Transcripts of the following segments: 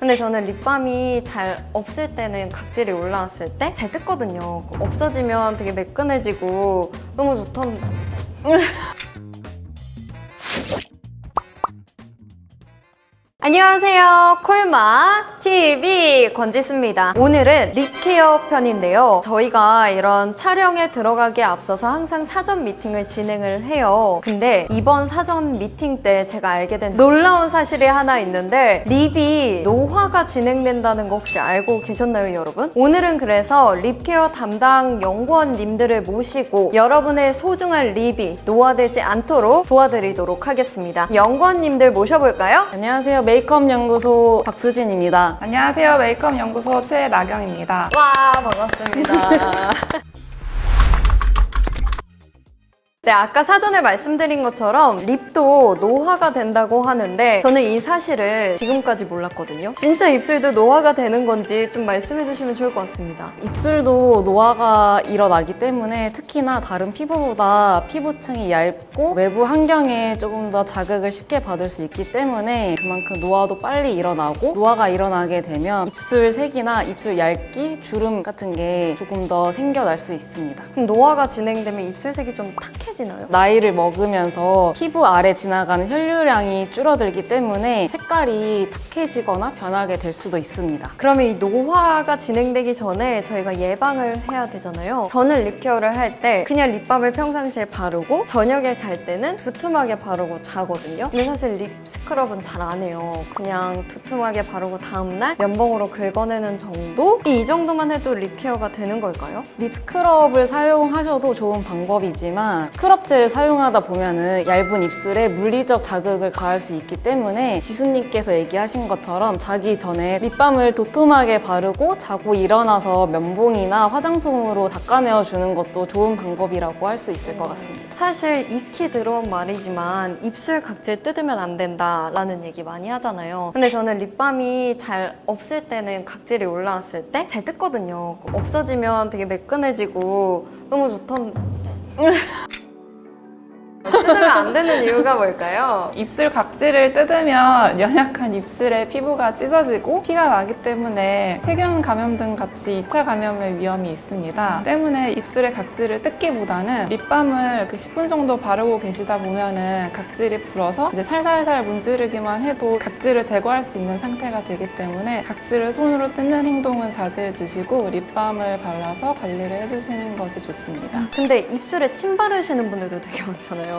근데 저는 립밤이 잘 없을 때는 각질이 올라왔을 때 잘 뜯거든요. 없어지면 되게 매끈해지고 너무 좋던데. 안녕하세요. 콜마 TV 권지수입니다. 오늘은 립케어 편인데요. 저희가 이런 촬영에 들어가기에 앞서서 항상 사전 미팅을 진행을 해요. 근데 이번 사전 미팅 때 제가 알게 된 놀라운 사실이 하나 있는데 립이 노화가 진행된다는 거 혹시 알고 계셨나요, 여러분? 오늘은 그래서 립케어 담당 연구원님들을 모시고 여러분의 소중한 립이 노화되지 않도록 도와드리도록 하겠습니다. 연구원님들 모셔볼까요? 안녕하세요. 메이크업 연구소 박수진입니다. 안녕하세요. 메이크업 연구소 최나경입니다. 와, 반갑습니다. 네, 아까 사전에 말씀드린 것처럼 립도 노화가 된다고 하는데 저는 이 사실을 지금까지 몰랐거든요. 진짜 입술도 노화가 되는 건지 좀 말씀해 주시면 좋을 것 같습니다. 입술도 노화가 일어나기 때문에 특히나 다른 피부보다 피부층이 얇고 외부 환경에 조금 더 자극을 쉽게 받을 수 있기 때문에 그만큼 노화도 빨리 일어나고, 노화가 일어나게 되면 입술 색이나 입술 얇기, 주름 같은 게 조금 더 생겨날 수 있습니다. 그럼 노화가 진행되면 입술색이 좀 탁해지나요? 나이를 먹으면서 피부 아래 지나가는 혈류량이 줄어들기 때문에 색깔이 탁해지거나 변하게 될 수도 있습니다. 그러면 이 노화가 진행되기 전에 저희가 예방을 해야 되잖아요. 저는 립케어를 할 때 그냥 립밤을 평상시에 바르고 저녁에 잘 때는 두툼하게 바르고 자거든요. 근데 사실 립 스크럽은 잘 안 해요. 그냥 두툼하게 바르고 다음날 면봉으로 긁어내는 정도? 이 정도만 해도 립케어가 되는 걸까요? 립 스크럽을 사용하셔도 좋은 방법이지만 스크럽제를 사용하다 보면은 얇은 입술에 물리적 자극을 가할 수 있기 때문에 지수님께서 얘기하신 것처럼 자기 전에 립밤을 도톰하게 바르고 자고 일어나서 면봉이나 화장솜으로 닦아내어 주는 것도 좋은 방법이라고 할 수 있을 것 같습니다. 사실 익히 들어온 말이지만 입술 각질 뜯으면 안 된다라는 얘기 많이 하잖아요. 근데 저는 립밤이 잘 없을 때는 각질이 올라왔을 때 잘 뜯거든요. 없어지면 되게 매끈해지고 너무 좋던데. 뜯으면 안 되는 이유가 뭘까요? 입술 각질을 뜯으면 연약한 입술에 피부가 찢어지고 피가 나기 때문에 세균 감염 등 같이 2차 감염의 위험이 있습니다. 때문에 입술의 각질을 뜯기보다는 립밤을 10분 정도 바르고 계시다 보면은 각질이 불어서 이제 살살살 문지르기만 해도 각질을 제거할 수 있는 상태가 되기 때문에 각질을 손으로 뜯는 행동은 자제해 주시고 립밤을 발라서 관리를 해주시는 것이 좋습니다. 근데 입술에 침 바르시는 분들도 되게 많잖아요.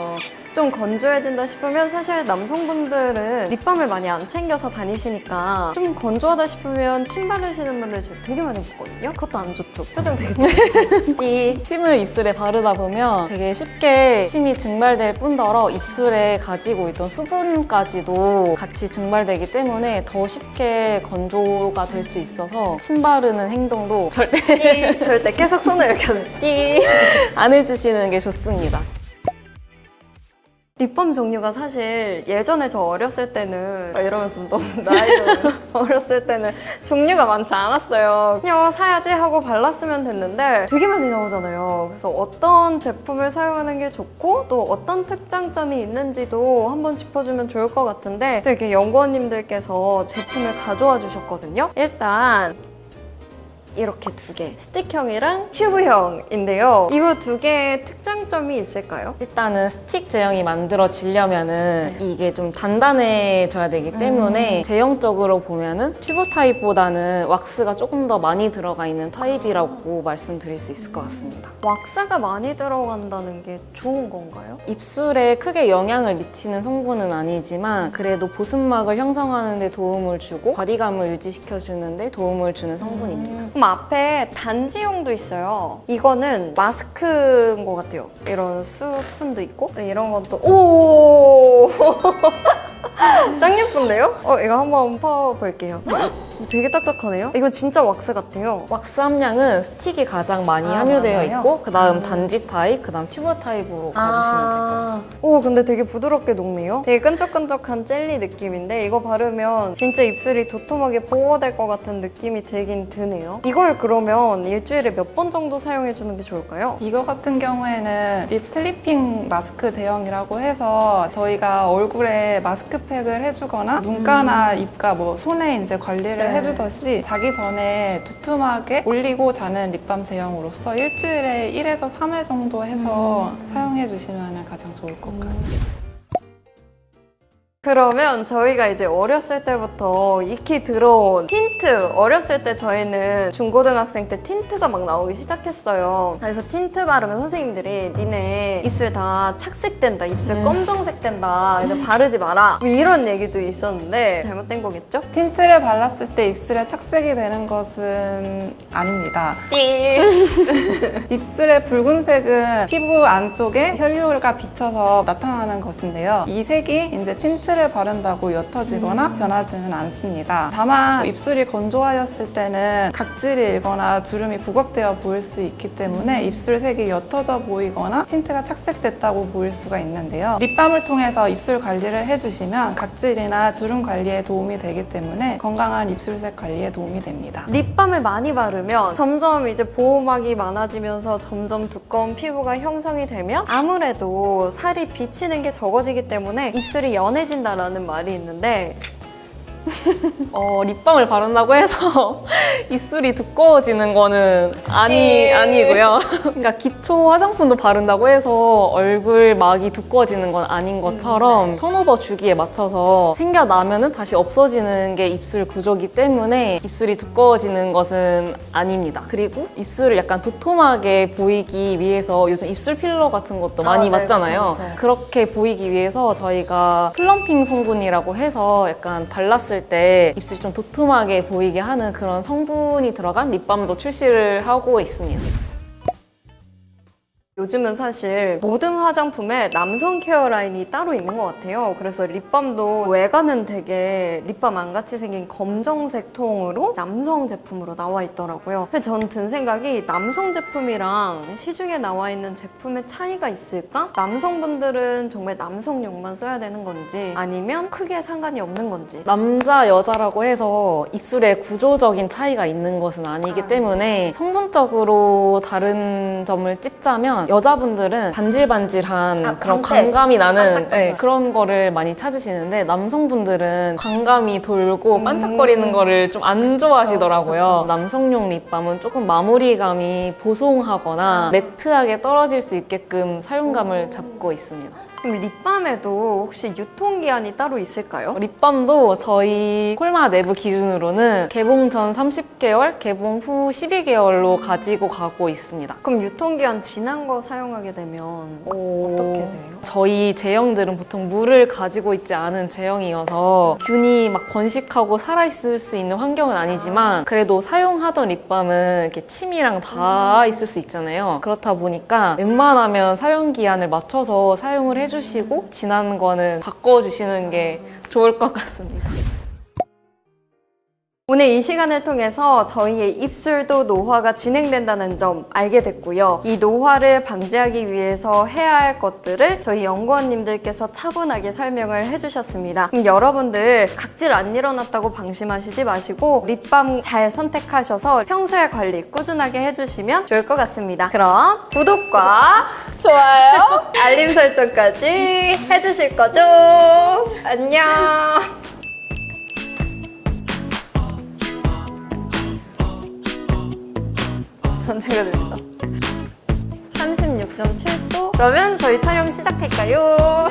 좀 건조해진다 싶으면 사실 남성분들은 립밤을 많이 안 챙겨서 다니시니까 좀 건조하다 싶으면 침 바르시는 분들 지금 되게 많이 봤거든요. 그것도 안 좋죠. 표정 되게 이 침을 입술에 바르다 보면 되게 쉽게 침이 증발될 뿐더러 입술에 가지고 있던 수분까지도 같이 증발되기 때문에 더 쉽게 건조가 될 수 있어서 침 바르는 행동도 절대 계속 손을 이렇게 안 해주시는 게 좋습니다. 립밤 종류가 사실 예전에 저 어렸을 때는 이러면 좀 너무 나이도 어렸을 때는 종류가 많지 않았어요. 그냥 사야지 하고 발랐으면 됐는데 되게 많이 나오잖아요. 그래서 어떤 제품을 사용하는 게 좋고 또 어떤 특장점이 있는지도 한번 짚어주면 좋을 것 같은데 또 이렇게 연구원님들께서 제품을 가져와 주셨거든요. 일단 이렇게 두 개, 스틱형이랑 튜브형인데요. 이거 두 개의 특장점이 있을까요? 일단은 스틱 제형이 만들어지려면은 이게 좀 단단해져야 되기 때문에 제형적으로 보면은 튜브 타입보다는 왁스가 조금 더 많이 들어가 있는 타입이라고 말씀드릴 수 있을 것 같습니다. 왁스가 많이 들어간다는 게 좋은 건가요? 입술에 크게 영향을 미치는 성분은 아니지만 그래도 보습막을 형성하는 데 도움을 주고 바디감을 유지시켜주는 데 도움을 주는 성분입니다. 그럼 앞에 단지용도 있어요. 이거는 마스크인 것 같아요. 이런 수분도 있고 또 이런 것도 오 짱 예쁜데요? 이거 한번 퍼볼게요. 되게 딱딱하네요. 이거 진짜 왁스 같아요. 왁스 함량은 스틱이 가장 많이 아, 함유되어 많아요? 있고 그 다음 단지 타입, 그 다음 튜브 타입으로 가주시면 될 것 같습니다. 오, 근데 되게 부드럽게 녹네요. 되게 끈적끈적한 젤리 느낌인데 이거 바르면 진짜 입술이 도톰하게 보호될 것 같은 느낌이 들긴 드네요. 이걸 그러면 일주일에 몇 번 정도 사용해주는 게 좋을까요? 이거 같은 경우에는 립 슬리핑 마스크 제형이라고 해서 저희가 얼굴에 마스크팩을 해주거나 눈가나 입가 뭐 손에 이제 관리를 네. 해주듯이 자기 전에 두툼하게 올리고 자는 립밤 제형으로서 일주일에 1에서 3회 정도 해서 사용해 주시면 가장 좋을 것 같습니다. 그러면 저희가 이제 어렸을 때부터 익히 들어온 틴트, 어렸을 때 저희는 중고등학생 때 틴트가 막 나오기 시작했어요. 그래서 틴트 바르면 선생님들이 니네 입술 다 착색된다, 입술 검정색 된다, 그래서 바르지 마라, 뭐 이런 얘기도 있었는데 잘못된 거겠죠? 틴트를 발랐을 때 입술에 착색이 되는 것은 아닙니다. 입술의 붉은색은 피부 안쪽에 혈류가 비쳐서 나타나는 것인데요. 이 색이 이제 틴트를 바른다고 옅어지거나 변하지는 않습니다. 다만 입술이 건조하였을 때는 각질이 일거나 주름이 부각되어 보일 수 있기 때문에 입술 색이 옅어져 보이거나 틴트가 착색됐다고 보일 수가 있는데요. 립밤을 통해서 입술 관리를 해주시면 각질이나 주름 관리에 도움이 되기 때문에 건강한 입술색 관리에 도움이 됩니다. 립밤을 많이 바르면 점점 이제 보호막이 많아지면서 점점 두꺼운 피부가 형성이 되면 아무래도 살이 비치는 게 적어지기 때문에 입술이 연해진다라는 말이 있는데 립밤을 바른다고 해서 입술이 두꺼워지는 거는 아니고요. 그러니까 기초 화장품도 바른다고 해서 얼굴 막이 두꺼워지는 건 아닌 것처럼 턴오버 주기에 맞춰서 생겨나면은 다시 없어지는 게 입술 구조기 때문에 입술이 두꺼워지는 것은 아닙니다. 그리고 입술을 약간 도톰하게 보이기 위해서 요즘 입술 필러 같은 것도 많이 네, 맞잖아요. 그쵸, 그쵸. 그렇게 보이기 위해서 저희가 플럼핑 성분이라고 해서 약간 발랐을 때 입술이 좀 도톰하게 보이게 하는 그런 성분이 들어간 립밤도 출시를 하고 있습니다. 요즘은 사실 모든 화장품에 남성 케어 라인이 따로 있는 것 같아요. 그래서 립밤도 외관은 되게 립밤 안같이 생긴 검정색 통으로 남성 제품으로 나와 있더라고요. 근데 전 든 생각이 남성 제품이랑 시중에 나와 있는 제품의 차이가 있을까? 남성분들은 정말 남성용만 써야 되는 건지 아니면 크게 상관이 없는 건지. 남자, 여자라고 해서 입술에 구조적인 차이가 있는 것은 아니기 때문에 성분적으로 다른 점을 찝자면 여자분들은 반질반질한 그런 광택. 광감이 나는 반짝반짝. 그런 거를 많이 찾으시는데 남성분들은 광감이 돌고 반짝거리는 거를 좀 안 좋아하시더라고요. 남성용 립밤은 조금 마무리감이 보송하거나 매트하게 떨어질 수 있게끔 사용감을 잡고 있습니다. 그럼 립밤에도 혹시 유통기한이 따로 있을까요? 립밤도 저희 콜마 내부 기준으로는 개봉 전 30개월, 개봉 후 12개월로 가지고 가고 있습니다. 그럼 유통기한 지난 거 사용하게 되면 어떻게 돼요? 저희 제형들은 보통 물을 가지고 있지 않은 제형이어서 균이 막 번식하고 살아있을 수 있는 환경은 아니지만 그래도 사용하던 립밤은 이렇게 침이랑 다 있을 수 있잖아요. 그렇다 보니까 웬만하면 사용기한을 맞춰서 사용을 해주시고 지난 거는 바꿔주시는 게 좋을 것 같습니다. 오늘 이 시간을 통해서 저희의 입술도 노화가 진행된다는 점 알게 됐고요. 이 노화를 방지하기 위해서 해야 할 것들을 저희 연구원님들께서 차분하게 설명을 해주셨습니다. 그럼 여러분들 각질 안 일어났다고 방심하시지 마시고 립밤 잘 선택하셔서 평소에 관리 꾸준하게 해주시면 좋을 것 같습니다. 그럼 구독과 좋아요, 알림 설정까지 해주실 거죠? 안녕! 전체가 됩니다. 36.7도? 그러면 저희 촬영 시작할까요?